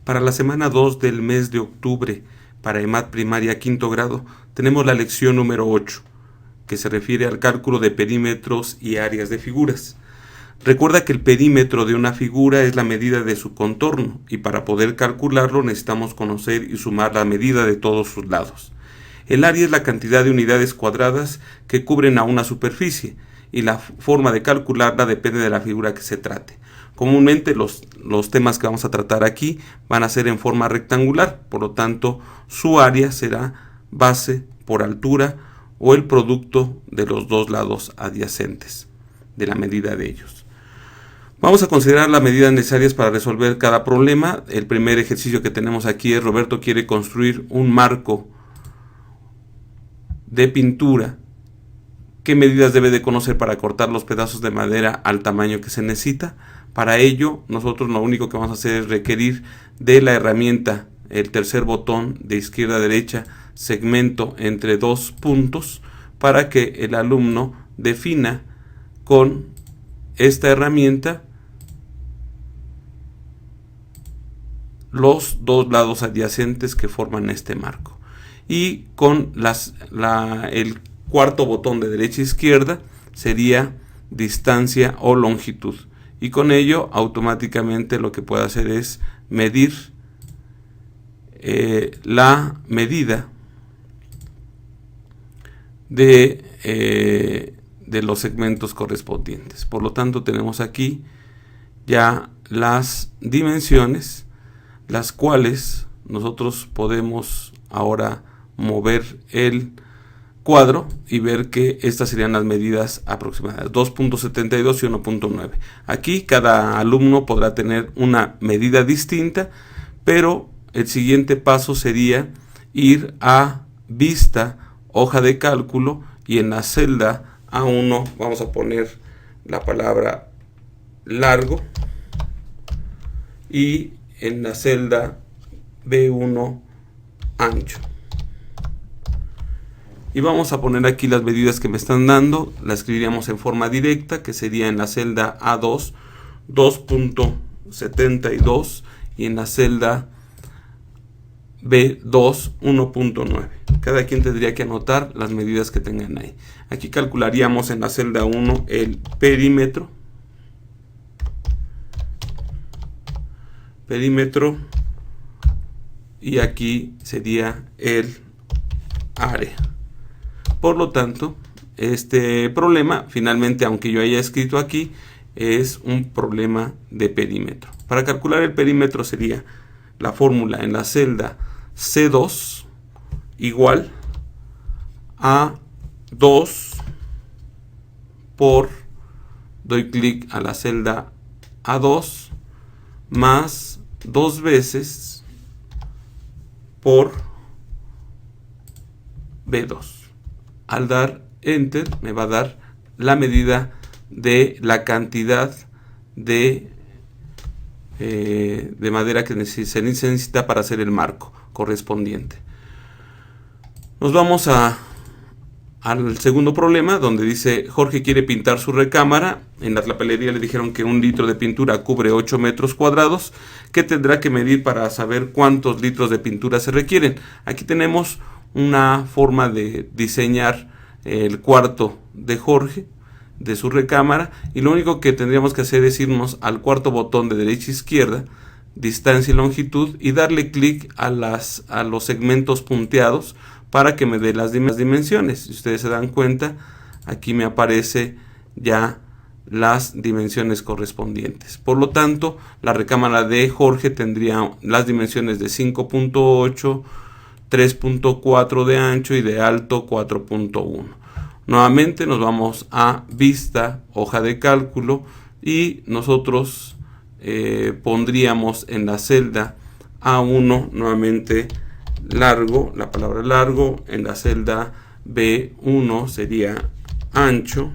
Para la semana 2 del mes de octubre, para EMAT primaria quinto grado, tenemos la lección número 8, que se refiere al cálculo de perímetros y áreas de figuras. Recuerda que el perímetro de una figura es la medida de su contorno, y para poder calcularlo necesitamos conocer y sumar la medida de todos sus lados. El área es la cantidad de unidades cuadradas que cubren a una superficie, y la forma de calcularla depende de la figura que se trate. Comúnmente los temas que vamos a tratar aquí van a ser en forma rectangular, por lo tanto su área será base por altura o el producto de los dos lados adyacentes de la medida de ellos. Vamos a considerar las medidas necesarias para resolver cada problema. El primer ejercicio que tenemos aquí es: Roberto quiere construir un marco de pintura. ¿Qué medidas debe de conocer para cortar los pedazos de madera al tamaño que se necesita? Para ello, nosotros lo único que vamos a hacer es requerir de la herramienta, el tercer botón de izquierda a derecha, segmento entre dos puntos, para que el alumno defina con esta herramienta los dos lados adyacentes que forman este marco. Y con el cuarto botón de derecha a izquierda sería distancia o longitud. Y con ello automáticamente lo que puedo hacer es medir la medida de los segmentos correspondientes. Por lo tanto, tenemos aquí ya las dimensiones, las cuales nosotros podemos ahora mover el cuadro y ver que estas serían las medidas aproximadas, 2.72 y 1.9. Aquí cada alumno podrá tener una medida distinta, pero el siguiente paso sería ir a vista, hoja de cálculo, y en la celda A1 vamos a poner la palabra largo, y en la celda B1 ancho. Y vamos a poner aquí las medidas que me están dando. La escribiríamos en forma directa, que sería en la celda A2 2.72 y en la celda B2 1.9. Cada quien tendría que anotar las medidas que tengan ahí. Aquí calcularíamos en la celda 1 el perímetro. Y aquí sería el área. Por lo tanto, este problema, finalmente, aunque yo haya escrito aquí, es un problema de perímetro. Para calcular el perímetro sería la fórmula en la celda C2 igual a 2 por, doy clic a la celda A2, más 2 veces por B2. Al dar enter me va a dar la medida de la cantidad de madera que se necesita para hacer el marco correspondiente. Nos vamos al segundo problema, donde dice: Jorge quiere pintar su recámara. En la papelería le dijeron que 1 litro de pintura cubre 8 metros cuadrados. ¿Qué tendrá que medir para saber cuántos litros de pintura se requieren? Aquí tenemos una forma de diseñar el cuarto de Jorge, de su recámara, y lo único que tendríamos que hacer es irnos al cuarto botón de derecha a izquierda, distancia y longitud, y darle clic a los segmentos punteados para que me dé las dimensiones. Si ustedes se dan cuenta, aquí me aparece ya las dimensiones correspondientes. Por lo tanto, la recámara de Jorge tendría las dimensiones de 5.8, 3.4 de ancho y de alto 4.1. Nuevamente nos vamos a vista, hoja de cálculo, y nosotros pondríamos en la celda A1 nuevamente largo, la palabra largo, en la celda B1 sería ancho,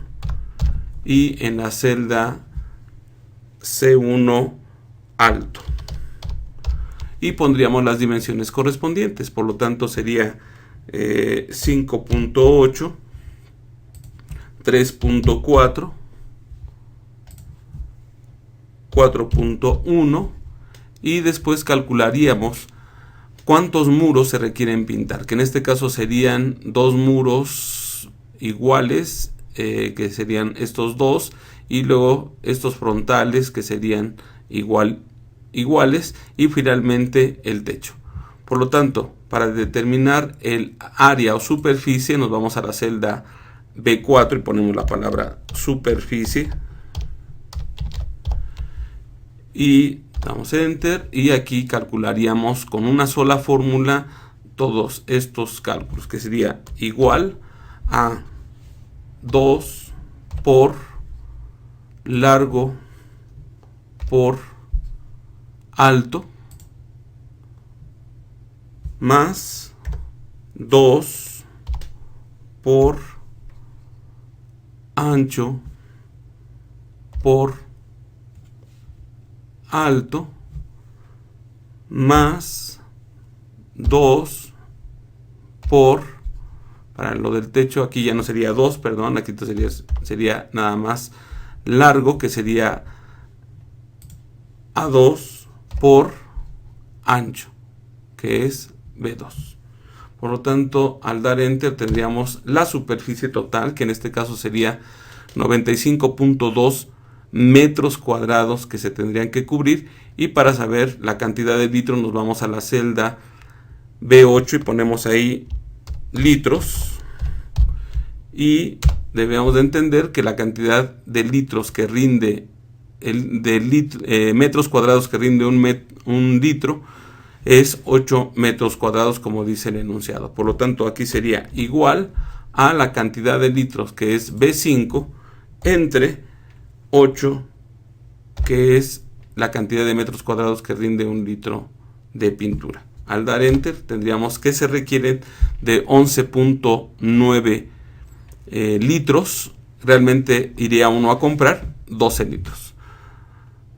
y en la celda C1 alto. Y pondríamos las dimensiones correspondientes. Por lo tanto sería 5.8, 3.4, 4.1 y después calcularíamos cuántos muros se requieren pintar, que en este caso serían dos muros iguales, que serían estos dos, y luego estos frontales que serían iguales, y finalmente el techo. Por lo tanto, para determinar el área o superficie, nos vamos a la celda B4 y ponemos la palabra superficie y damos enter, y aquí calcularíamos con una sola fórmula todos estos cálculos, que sería igual a 2 por largo por alto más 2 por ancho por alto más 2 por, para lo del techo aquí ya no sería 2, perdón, aquí sería nada más largo, que sería A2 por ancho, que es B2. Por lo tanto, al dar enter tendríamos la superficie total, que en este caso sería 95.2 metros cuadrados que se tendrían que cubrir, y para saber la cantidad de litros nos vamos a la celda B8 y ponemos ahí litros, y debemos de entender que la cantidad de litros que rinde metros cuadrados que rinde un litro es 8 metros cuadrados, como dice el enunciado. Por lo tanto, aquí sería igual a la cantidad de litros, que es B5, entre 8, que es la cantidad de metros cuadrados que rinde un litro de pintura. Al dar enter tendríamos que se requieren de 11.9 litros. Realmente iría uno a comprar 12 litros.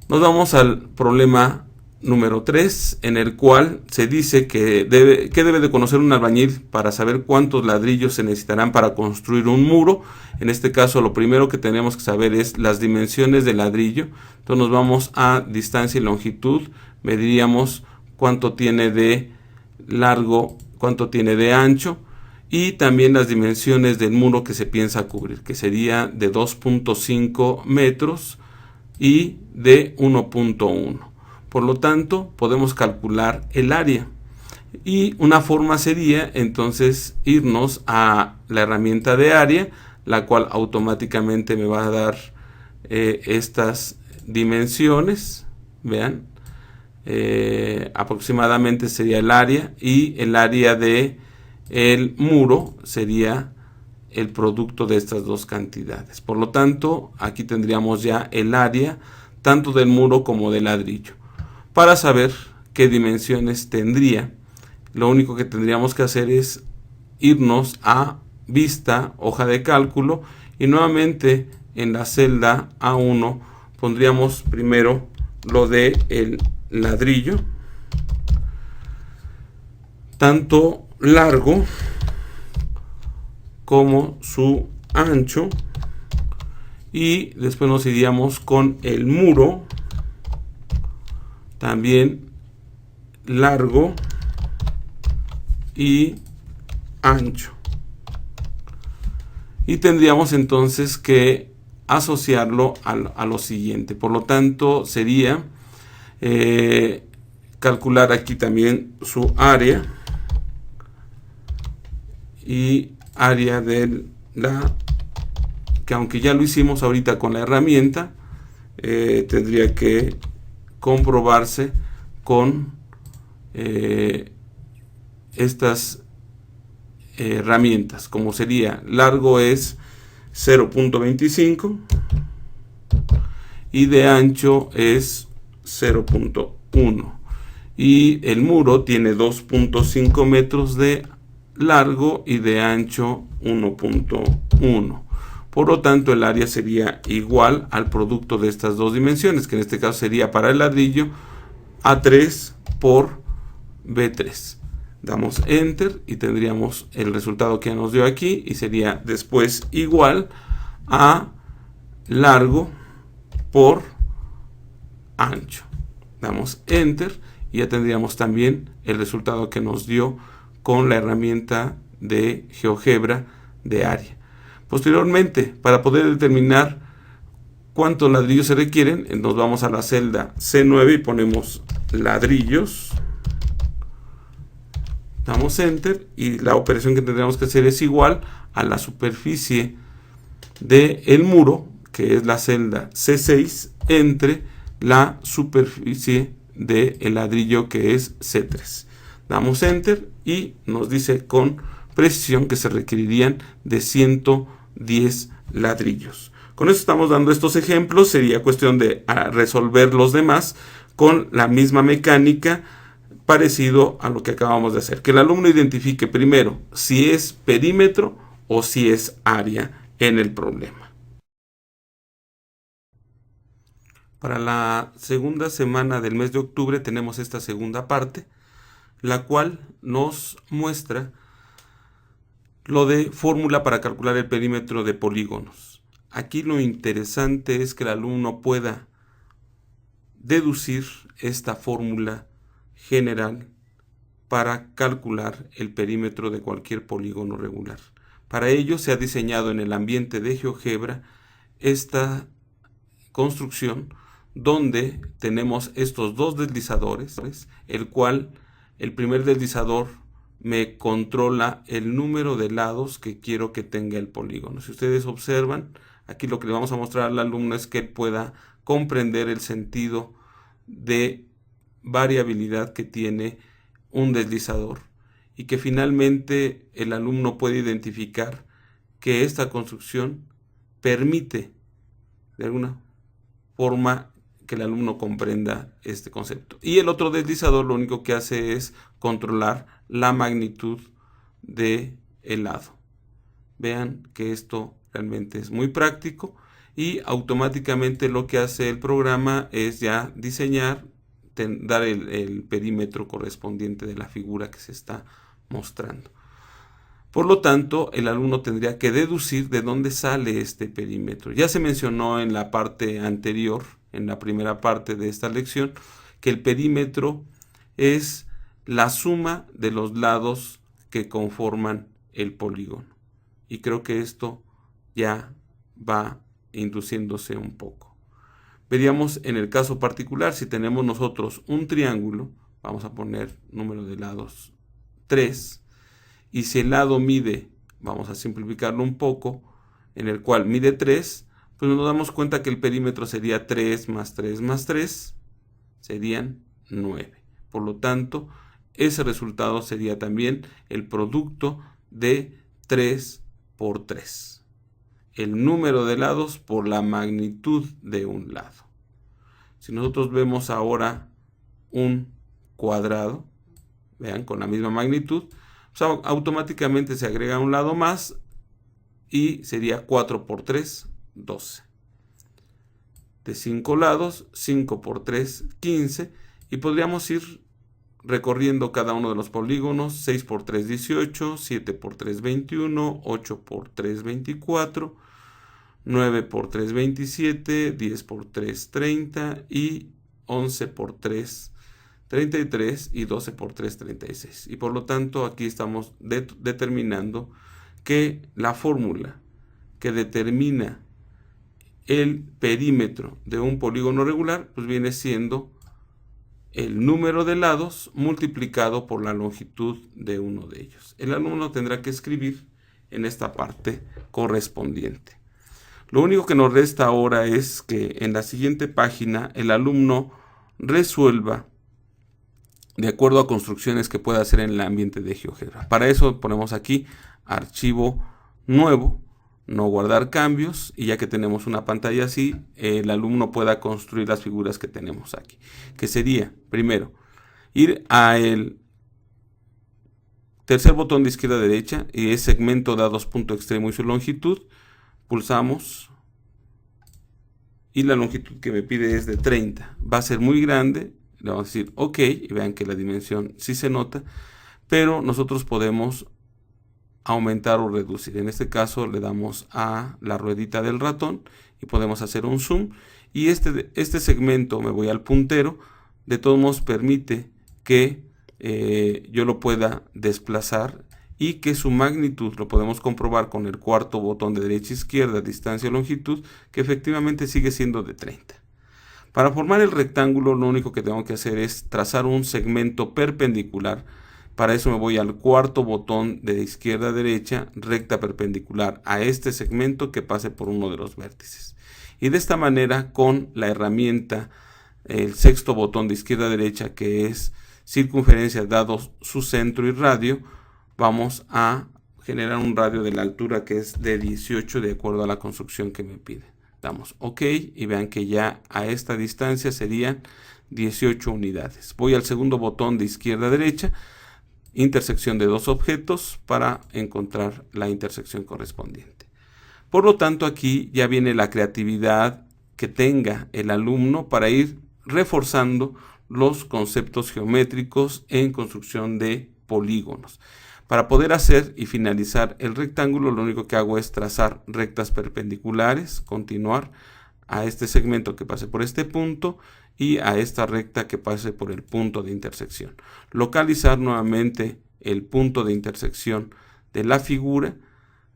Nos vamos al problema número 3, en el cual se dice que debe de conocer un albañil para saber cuántos ladrillos se necesitarán para construir un muro. En este caso, lo primero que tenemos que saber es las dimensiones del ladrillo. Entonces nos vamos a distancia y longitud, mediríamos cuánto tiene de largo, cuánto tiene de ancho, y también las dimensiones del muro que se piensa cubrir, que sería de 2.5 metros y de 1.1. Por lo tanto, podemos calcular el área. Y una forma sería entonces irnos a la herramienta de área, la cual automáticamente me va a dar estas dimensiones. Vean, aproximadamente sería el área, y el área de el muro sería el producto de estas dos cantidades. Por lo tanto, aquí tendríamos ya el área tanto del muro como del ladrillo. Para saber qué dimensiones tendría, lo único que tendríamos que hacer es irnos a vista, hoja de cálculo, y nuevamente en la celda A1 pondríamos primero lo de el ladrillo, tanto largo como su ancho, y después nos iríamos con el muro, también largo y ancho, y tendríamos entonces que asociarlo a lo siguiente. Por lo tanto, sería calcular aquí también su área, y área de que aunque ya lo hicimos ahorita con la herramienta, tendría que comprobarse con estas herramientas, como sería largo es 0.25 y de ancho es 0.1, y el muro tiene 2.5 metros de largo y de ancho 1.1. Por lo tanto, el área sería igual al producto de estas dos dimensiones, que en este caso sería para el ladrillo A3 por B3. Damos enter y tendríamos el resultado que nos dio aquí, y sería después igual a largo por ancho. Damos Enter y ya tendríamos también el resultado que nos dio con la herramienta de GeoGebra de área. Posteriormente, para poder determinar cuántos ladrillos se requieren, nos vamos a la celda C9 y ponemos ladrillos. Damos Enter y la operación que tendríamos que hacer es igual a la superficie del muro, que es la celda C6, entre la superficie del ladrillo, que es C3. Damos Enter y nos dice con precisión que se requerirían de 110 ladrillos. Con esto estamos dando estos ejemplos. Sería cuestión de resolver los demás con la misma mecánica, parecido a lo que acabamos de hacer. Que el alumno identifique primero si es perímetro o si es área en el problema. Para la segunda semana del mes de octubre tenemos esta segunda parte, la cual nos muestra lo de fórmula para calcular el perímetro de polígonos. Aquí lo interesante es que el alumno pueda deducir esta fórmula general para calcular el perímetro de cualquier polígono regular. Para ello se ha diseñado en el ambiente de GeoGebra esta construcción donde tenemos estos dos deslizadores, el cual el primer deslizador me controla el número de lados que quiero que tenga el polígono. Si ustedes observan, aquí lo que le vamos a mostrar al alumno es que él pueda comprender el sentido de variabilidad que tiene un deslizador y que finalmente el alumno puede identificar que esta construcción permite de alguna forma que el alumno comprenda este concepto. Y el otro deslizador lo único que hace es controlar la magnitud del lado. Vean que esto realmente es muy práctico y automáticamente lo que hace el programa es ya diseñar, dar el perímetro correspondiente de la figura que se está mostrando. Por lo tanto, el alumno tendría que deducir de dónde sale este perímetro. Ya se mencionó en la parte anterior, en la primera parte de esta lección, que el perímetro es la suma de los lados que conforman el polígono. Y creo que esto ya va induciéndose un poco. Veríamos en el caso particular, si tenemos nosotros un triángulo, vamos a poner número de lados 3, y si el lado mide, vamos a simplificarlo un poco, en el cual mide 3, pues nos damos cuenta que el perímetro sería 3 más 3 más 3, serían 9. Por lo tanto, ese resultado sería también el producto de 3 por 3. El número de lados por la magnitud de un lado. Si nosotros vemos ahora un cuadrado, vean, con la misma magnitud, pues automáticamente se agrega un lado más y sería 4 por 3, 12. De 5 lados, 5 por 3, 15. Y podríamos ir recorriendo cada uno de los polígonos. 6 por 3, 18. 7 por 3, 21. 8 por 3, 24. 9 por 3, 27. 10 por 3, 30. Y 11 por 3, 33. Y 12 por 3, 36. Y por lo tanto, aquí estamos determinando que la fórmula que determina el perímetro de un polígono regular, pues viene siendo el número de lados multiplicado por la longitud de uno de ellos. El alumno tendrá que escribir en esta parte correspondiente. Lo único que nos resta ahora es que en la siguiente página el alumno resuelva de acuerdo a construcciones que pueda hacer en el ambiente de GeoGebra. Para eso ponemos aquí archivo nuevo, no guardar cambios, y ya que tenemos una pantalla así, el alumno pueda construir las figuras que tenemos aquí. Que sería, primero, ir a el tercer botón de izquierda a derecha, y es segmento dados punto extremo y su longitud. Pulsamos, y la longitud que me pide es de 30. Va a ser muy grande, le vamos a decir OK, y vean que la dimensión sí se nota, pero nosotros podemos aumentar o reducir. En este caso le damos a la ruedita del ratón y podemos hacer un zoom, y este segmento, me voy al puntero, de todos modos permite que yo lo pueda desplazar y que su magnitud lo podemos comprobar con el cuarto botón de derecha a izquierda, distancia o longitud, que efectivamente sigue siendo de 30. Para formar el rectángulo, lo único que tengo que hacer es trazar un segmento perpendicular. Para eso me voy al cuarto botón de izquierda a derecha, recta perpendicular a este segmento que pase por uno de los vértices. Y de esta manera, con la herramienta, el sexto botón de izquierda a derecha, que es circunferencia dado su centro y radio, vamos a generar un radio de la altura que es de 18 de acuerdo a la construcción que me pide. Damos OK y vean que ya a esta distancia serían 18 unidades. Voy al segundo botón de izquierda a derecha, intersección de dos objetos, para encontrar la intersección correspondiente. Por lo tanto, aquí ya viene la creatividad que tenga el alumno para ir reforzando los conceptos geométricos en construcción de polígonos. Para poder hacer y finalizar el rectángulo, lo único que hago es trazar rectas perpendiculares, continuar a este segmento que pase por este punto y a esta recta que pase por el punto de intersección. Localizar nuevamente el punto de intersección de la figura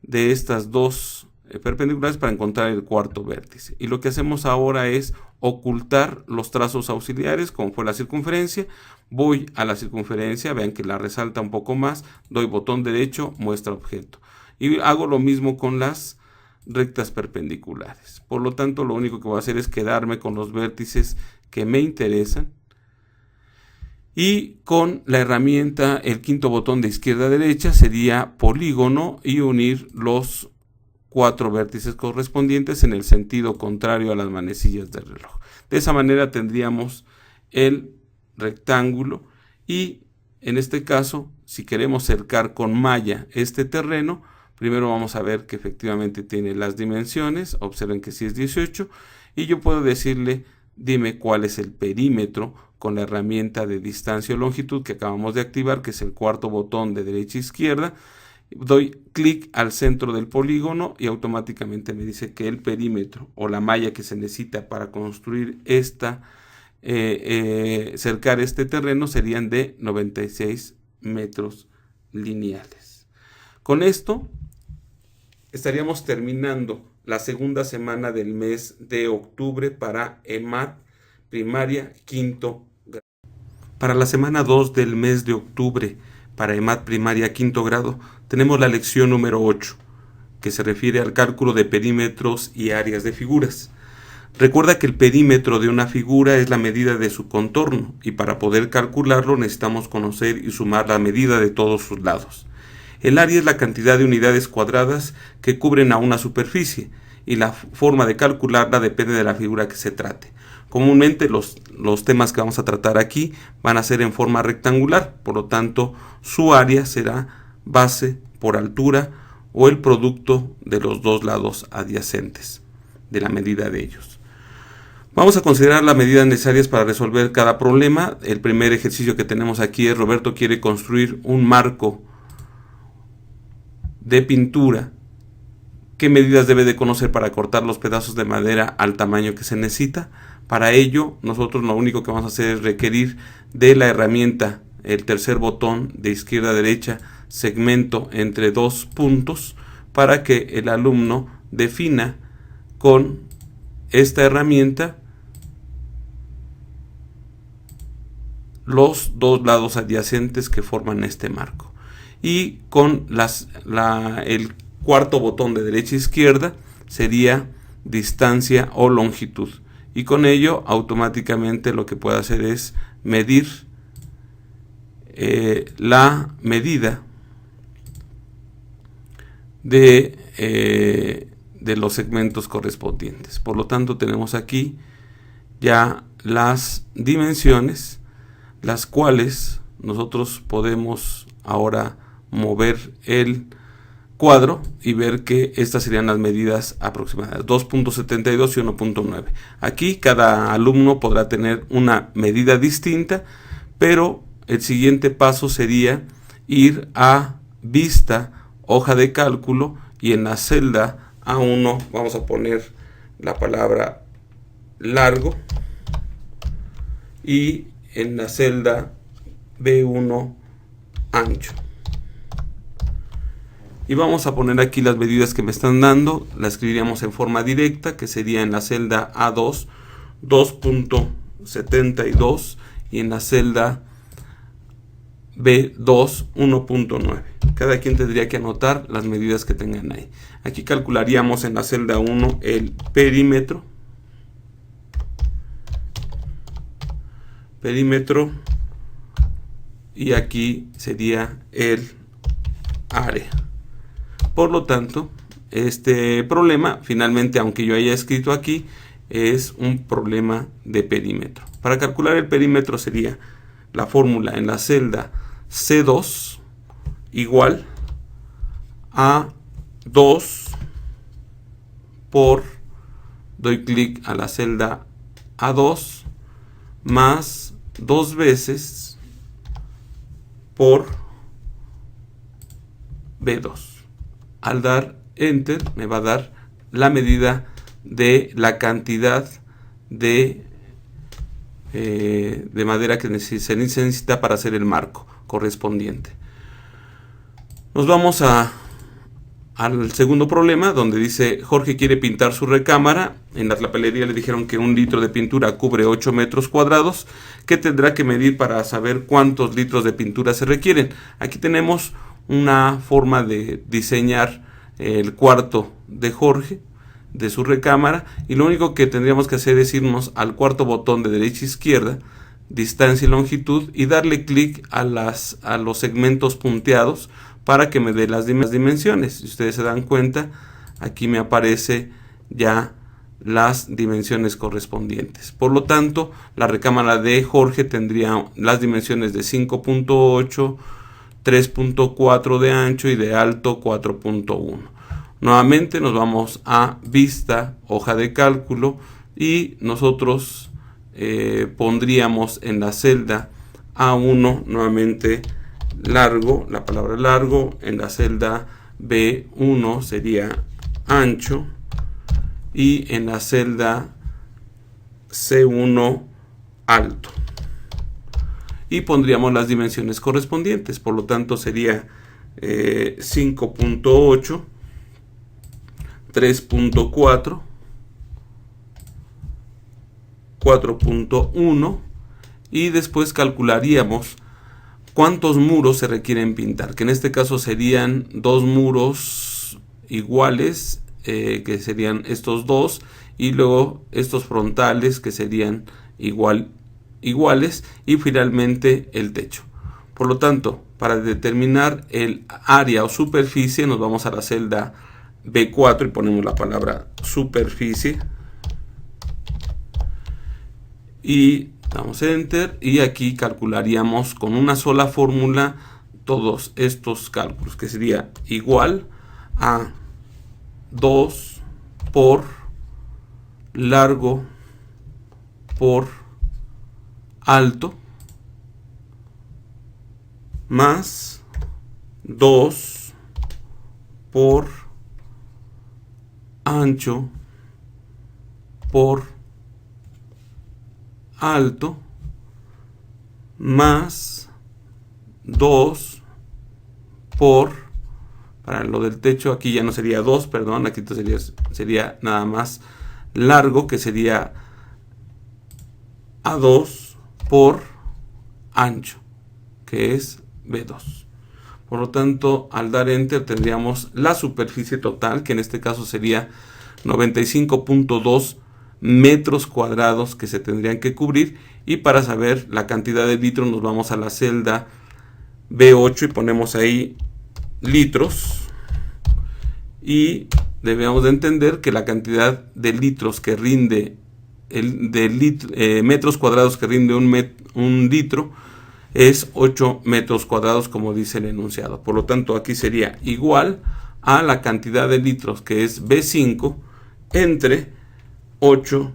de estas dos perpendiculares para encontrar el cuarto vértice. Y lo que hacemos ahora es ocultar los trazos auxiliares, como fue la circunferencia. Voy a la circunferencia, vean que la resalta un poco más, doy botón derecho, muestra objeto. Y hago lo mismo con las rectas perpendiculares. Por lo tanto, lo único que voy a hacer es quedarme con los vértices que me interesan. Y con la herramienta, el quinto botón de izquierda a derecha sería polígono y unir los 4 vértices correspondientes en el sentido contrario a las manecillas del reloj. De esa manera tendríamos el rectángulo y en este caso, si queremos cercar con malla este terreno, primero vamos a ver que efectivamente tiene las dimensiones. Observen que sí es 18 y yo puedo decirle, dime cuál es el perímetro con la herramienta de distancia o longitud que acabamos de activar, que es el cuarto botón de derecha a izquierda. Doy clic al centro del polígono y automáticamente me dice que el perímetro o la malla que se necesita para construir cercar este terreno serían de 96 metros lineales. Con esto estaríamos terminando la segunda semana del mes de octubre para EMAT primaria quinto grado. Para la semana 2 del mes de octubre para EMAT primaria quinto grado tenemos la lección número 8, que se refiere al cálculo de perímetros y áreas de figuras. Recuerda que el perímetro de una figura es la medida de su contorno y para poder calcularlo necesitamos conocer y sumar la medida de todos sus lados. El área es la cantidad de unidades cuadradas que cubren a una superficie y la forma de calcularla depende de la figura que se trate. Comúnmente los temas que vamos a tratar aquí van a ser en forma rectangular, por lo tanto su área será base por altura o el producto de los dos lados adyacentes de la medida de ellos. Vamos a considerar las medidas necesarias para resolver cada problema. El primer ejercicio que tenemos aquí es: Roberto quiere construir un marco de pintura. ¿Qué medidas debe de conocer para cortar los pedazos de madera al tamaño que se necesita? Para ello, nosotros lo único que vamos a hacer es requerir de la herramienta, el tercer botón de izquierda a derecha, segmento entre dos puntos, para que el alumno defina con esta herramienta los dos lados adyacentes que forman este marco. Y con el cuarto botón de derecha a izquierda sería distancia o longitud. Y con ello automáticamente lo que puedo hacer es medir la medida de los segmentos correspondientes. Por lo tanto, tenemos aquí ya las dimensiones, las cuales nosotros podemos ahora mover el cuadro y ver que estas serían las medidas aproximadas, 2.72 y 1.9. Aquí cada alumno podrá tener una medida distinta, pero el siguiente paso sería ir a vista, hoja de cálculo, y en la celda A1 vamos a poner la palabra largo y en la celda B1 ancho. Y vamos a poner aquí las medidas que me están dando. La escribiríamos en forma directa, que sería en la celda A2 2.72 y en la celda B2 1.9. Cada quien tendría que anotar las medidas que tengan ahí. Aquí calcularíamos en la celda 1 el perímetro. Y aquí sería el área. Por lo tanto, este problema, finalmente, aunque yo haya escrito aquí, es un problema de perímetro. Para calcular el perímetro sería la fórmula en la celda C2 igual a 2 por, doy clic a la celda A2 más 2 veces por B2. Al dar Enter me va a dar la medida de la cantidad de madera que se necesita para hacer el marco correspondiente. Nos vamos al segundo problema, donde dice: Jorge quiere pintar su recámara. En la papelería le dijeron que 1 litro de pintura cubre 8 metros cuadrados. ¿Qué tendrá que medir para saber cuántos litros de pintura se requieren? Aquí tenemos una forma de diseñar el cuarto de Jorge, de su recámara, y lo único que tendríamos que hacer es irnos al cuarto botón de derecha a izquierda, distancia y longitud, y darle clic a los segmentos punteados para que me dé las dimensiones. Si ustedes se dan cuenta, aquí me aparece ya las dimensiones correspondientes. Por lo tanto, la recámara de Jorge tendría las dimensiones de 5.8, 3.4 de ancho y de alto 4.1. Nuevamente nos vamos a vista, hoja de cálculo, y nosotros pondríamos en la celda A1 nuevamente largo, la palabra largo, en la celda B1 sería ancho y en la celda C1 alto. Y pondríamos las dimensiones correspondientes, por lo tanto sería 5.8, 3.4, 4.1 y después calcularíamos cuántos muros se requieren pintar, que en este caso serían 2 muros iguales, que serían estos dos, y luego estos frontales que serían iguales, y finalmente el techo. Por lo tanto, para determinar el área o superficie, nos vamos a la celda B4 y ponemos la palabra superficie y damos Enter, y aquí calcularíamos con una sola fórmula todos estos cálculos, que sería igual a 2 por largo por alto más 2 por ancho por alto más 2 por, para lo del techo aquí ya no sería 2, perdón, aquí sería nada más largo, que sería A2 por ancho, que es B2. Por lo tanto, al dar Enter tendríamos la superficie total, que en este caso sería 95.2 metros cuadrados que se tendrían que cubrir. Y para saber la cantidad de litros nos vamos a la celda B8 y ponemos ahí litros, y debemos de entender que la cantidad de litros que rinde metros cuadrados que rinde un litro es 8 metros cuadrados, como dice el enunciado. Por lo tanto, aquí sería igual a la cantidad de litros, que es B5, entre 8,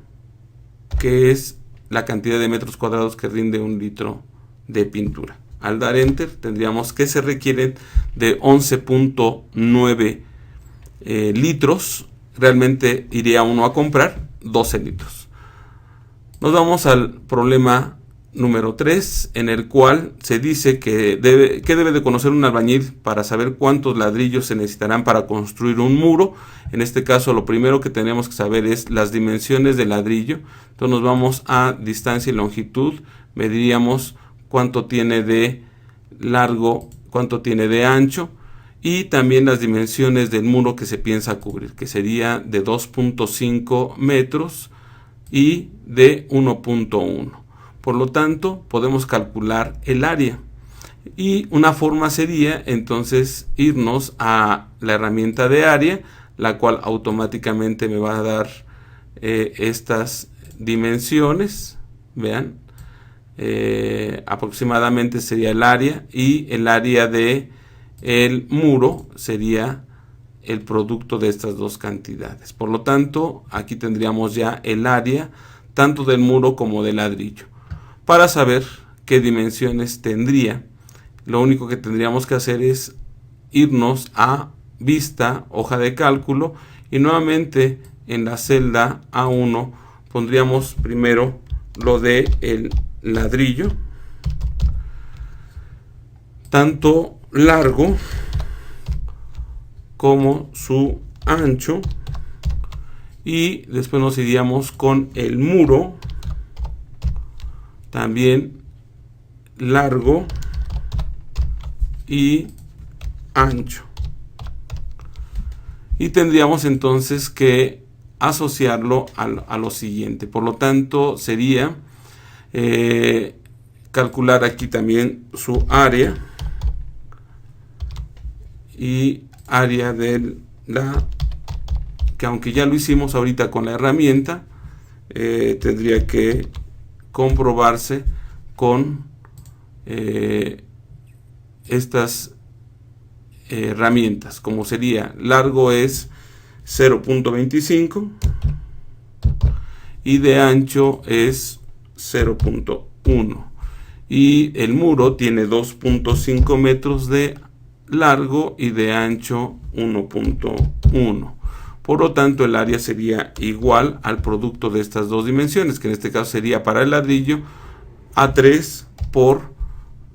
que es la cantidad de metros cuadrados que rinde un litro de pintura. Al dar Enter tendríamos que se requieren de 11.9 litros. Realmente iría uno a comprar 12 litros. Nos vamos al problema número 3, en el cual se dice que debe de conocer un albañil para saber cuántos ladrillos se necesitarán para construir un muro. En este caso, lo primero que tenemos que saber es las dimensiones del ladrillo. Entonces nos vamos a distancia y longitud, mediríamos cuánto tiene de largo, cuánto tiene de ancho, y también las dimensiones del muro que se piensa cubrir, que sería de 2.5 metros y de 1.1. Por lo tanto, podemos calcular el área. Y una forma sería entonces irnos a la herramienta de área, la cual automáticamente me va a dar estas dimensiones. Vean, aproximadamente sería el área, y el área de el muro sería el producto de estas dos cantidades. Por lo tanto, aquí tendríamos ya el área tanto del muro como del ladrillo. Para saber qué dimensiones tendría, lo único que tendríamos que hacer es irnos a vista, hoja de cálculo, y nuevamente en la celda A1 pondríamos primero lo de el ladrillo, tanto largo como su ancho, y después nos iríamos con el muro, también largo y ancho, y tendríamos entonces que asociarlo a lo siguiente. Por lo tanto, sería calcular aquí también su área, y área de que aunque ya lo hicimos ahorita con la herramienta, tendría que comprobarse con estas herramientas, como sería largo es 0.25 y de ancho es 0.1, y el muro tiene 2.5 metros de largo y de ancho 1.1. Por lo tanto, el área sería igual al producto de estas dos dimensiones, que en este caso sería para el ladrillo A3 por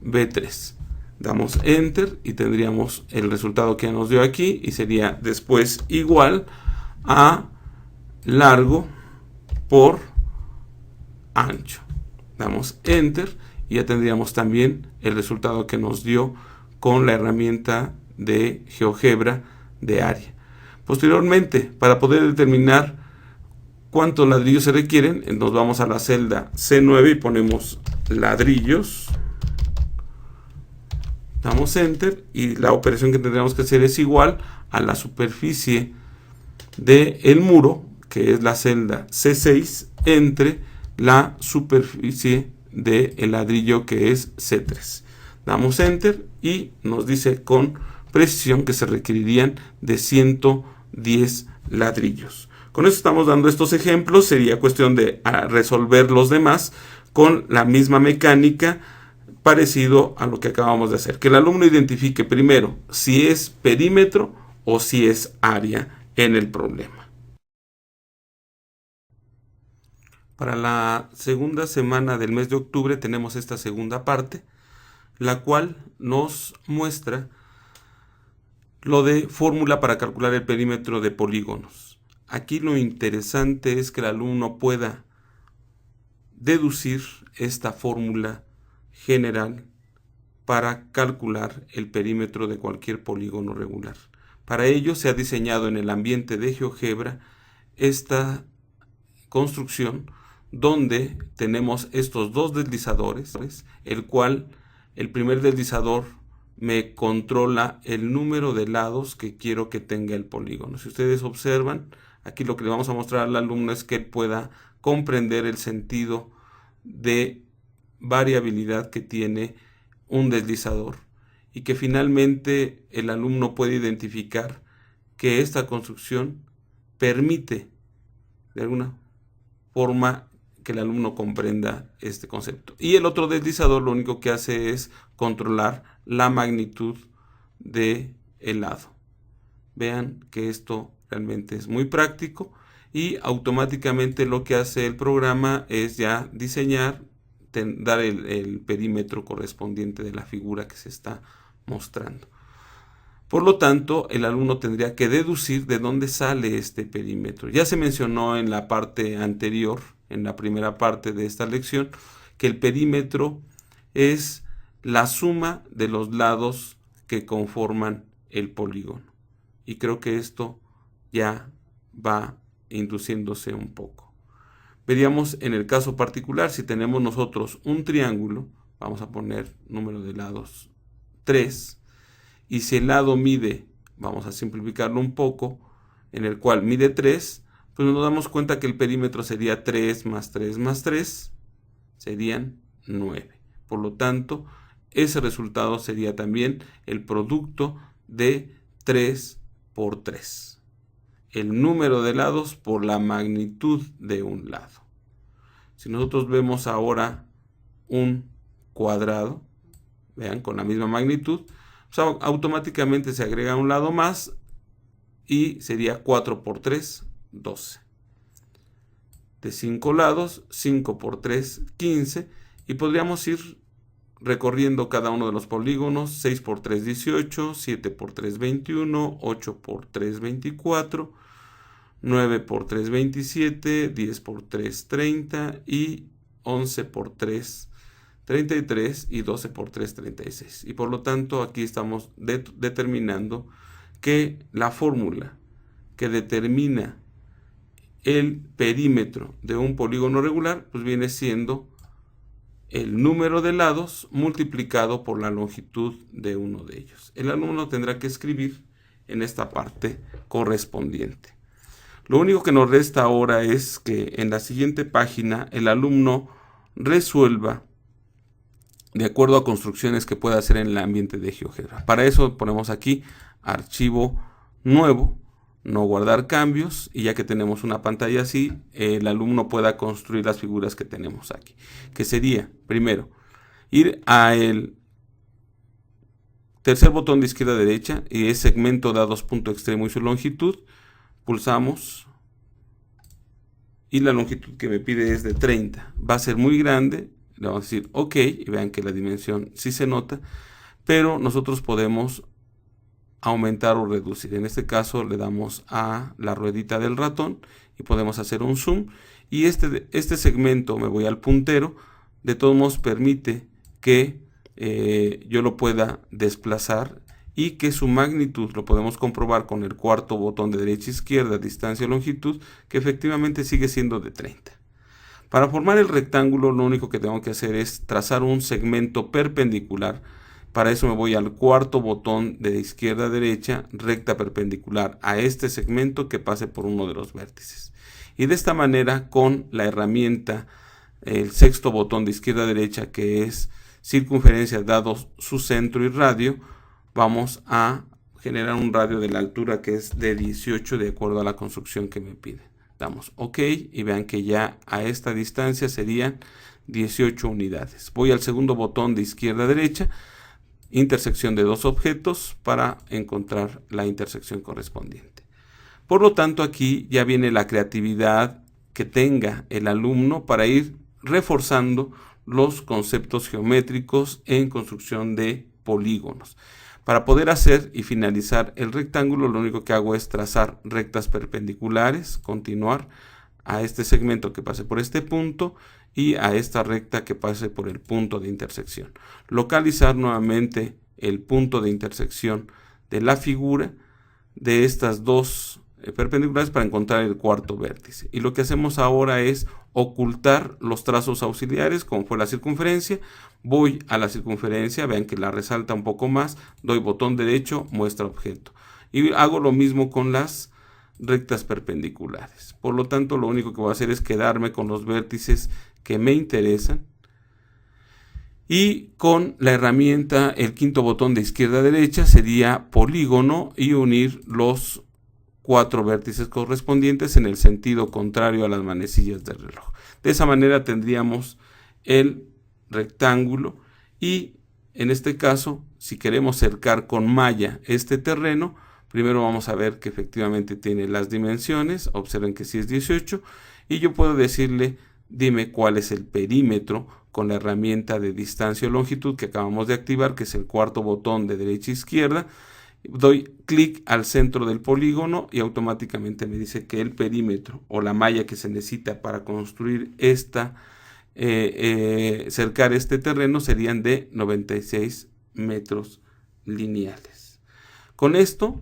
B3. Damos Enter y tendríamos el resultado que nos dio aquí, y sería después igual a largo por ancho. Damos Enter y ya tendríamos también el resultado que nos dio con la herramienta de GeoGebra de área. Posteriormente, para poder determinar cuántos ladrillos se requieren, nos vamos a la celda C9 y ponemos ladrillos. Damos Enter y la operación que tendríamos que hacer es igual a la superficie del muro, que es la celda C6, entre la superficie del ladrillo, que es C3. Damos Enter y nos dice con precisión que se requerirían de 110 ladrillos. Con esto estamos dando estos ejemplos. Sería cuestión de resolver los demás con la misma mecánica, parecido a lo que acabamos de hacer. Que el alumno identifique primero si es perímetro o si es área en el problema. Para la segunda semana del mes de octubre tenemos esta segunda parte, la cual nos muestra lo de fórmula para calcular el perímetro de polígonos. Aquí lo interesante es que el alumno pueda deducir esta fórmula general para calcular el perímetro de cualquier polígono regular. Para ello se ha diseñado en el ambiente de GeoGebra esta construcción, donde tenemos estos dos deslizadores, el cual el primer deslizador me controla el número de lados que quiero que tenga el polígono. Si ustedes observan, aquí lo que le vamos a mostrar al alumno es que él pueda comprender el sentido de variabilidad que tiene un deslizador, y que finalmente el alumno puede identificar que esta construcción permite de alguna forma que el alumno comprenda este concepto. Y el otro deslizador lo único que hace es controlar la magnitud del lado. Vean que esto realmente es muy práctico, y automáticamente lo que hace el programa es ya diseñar dar el perímetro correspondiente de la figura que se está mostrando. Por lo tanto, el alumno tendría que deducir de dónde sale este perímetro. Ya se mencionó en la parte anterior, en la primera parte de esta lección, que el perímetro es la suma de los lados que conforman el polígono. Y creo que esto ya va induciéndose un poco. Veríamos en el caso particular, si tenemos nosotros un triángulo, vamos a poner número de lados 3, y si el lado mide, vamos a simplificarlo un poco, en el cual mide 3, pues nos damos cuenta que el perímetro sería 3 más 3 más 3, serían 9. Por lo tanto, ese resultado sería también el producto de 3 por 3. El número de lados por la magnitud de un lado. Si nosotros vemos ahora un cuadrado, vean, con la misma magnitud, pues automáticamente se agrega un lado más y sería 4 por 3, 12. De 5 lados, 5 por 3, 15. Y podríamos ir recorriendo cada uno de los polígonos. 6 por 3, 18. 7 por 3, 21. 8 por 3, 24. 9 por 3, 27. 10 por 3, 30. Y 11 por 3, 33 y 12 por 3, 36. Y por lo tanto aquí estamos determinando que la fórmula que determina el perímetro de un polígono regular pues viene siendo el número de lados multiplicado por la longitud de uno de ellos. El alumno tendrá que escribir en esta parte correspondiente. Lo único que nos resta ahora es que en la siguiente página el alumno resuelva de acuerdo a construcciones que pueda hacer en el ambiente de GeoGebra. Para eso ponemos aquí archivo nuevo, no guardar cambios, y ya que tenemos una pantalla así, el alumno pueda construir las figuras que tenemos aquí. Que sería, primero, ir a el tercer botón de izquierda a derecha, y es segmento dados punto extremo y su longitud. Pulsamos, y la longitud que me pide es de 30. Va a ser muy grande. Le vamos a decir OK y vean que la dimensión sí se nota, pero nosotros podemos aumentar o reducir. En este caso le damos a la ruedita del ratón y podemos hacer un zoom, y este segmento, me voy al puntero, de todos modos permite que yo lo pueda desplazar y que su magnitud lo podemos comprobar con el cuarto botón de derecha a izquierda, distancia longitud, que efectivamente sigue siendo de 30. Para formar el rectángulo lo único que tengo que hacer es trazar un segmento perpendicular. Para eso me voy al cuarto botón de izquierda a derecha, recta perpendicular a este segmento que pase por uno de los vértices. Y de esta manera, con la herramienta, el sexto botón de izquierda a derecha, que es circunferencia dado su centro y radio, vamos a generar un radio de la altura que es de 18 de acuerdo a la construcción que me pide. Damos OK y vean que ya a esta distancia serían 18 unidades. Voy al segundo botón de izquierda a derecha, intersección de dos objetos, para encontrar la intersección correspondiente. Por lo tanto, aquí ya viene la creatividad que tenga el alumno para ir reforzando los conceptos geométricos en construcción de polígonos. Para poder hacer y finalizar el rectángulo, lo único que hago es trazar rectas perpendiculares, continuar a este segmento que pase por este punto y a esta recta que pase por el punto de intersección. Localizar nuevamente el punto de intersección de la figura de estas dos perpendiculares para encontrar el cuarto vértice. Y lo que hacemos ahora es ocultar los trazos auxiliares, como fue la circunferencia. Voy a la circunferencia, vean que la resalta un poco más, doy botón derecho, muestra objeto. Y hago lo mismo con las rectas perpendiculares. Por lo tanto, lo único que voy a hacer es quedarme con los vértices que me interesan. Y con la herramienta, el quinto botón de izquierda a derecha sería polígono y unir los 4 vértices correspondientes en el sentido contrario a las manecillas del reloj. De esa manera tendríamos el rectángulo, y en este caso, si queremos cercar con malla este terreno, primero vamos a ver que efectivamente tiene las dimensiones. Observen que sí es 18, y yo puedo decirle dime cuál es el perímetro con la herramienta de distancia o longitud que acabamos de activar, que es el cuarto botón de derecha a izquierda. Doy clic al centro del polígono y automáticamente me dice que el perímetro o la malla que se necesita para construir cercar este terreno serían de 96 metros lineales. Con esto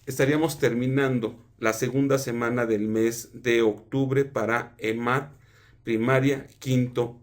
estaríamos terminando la segunda semana del mes de octubre para EMAT primaria quinto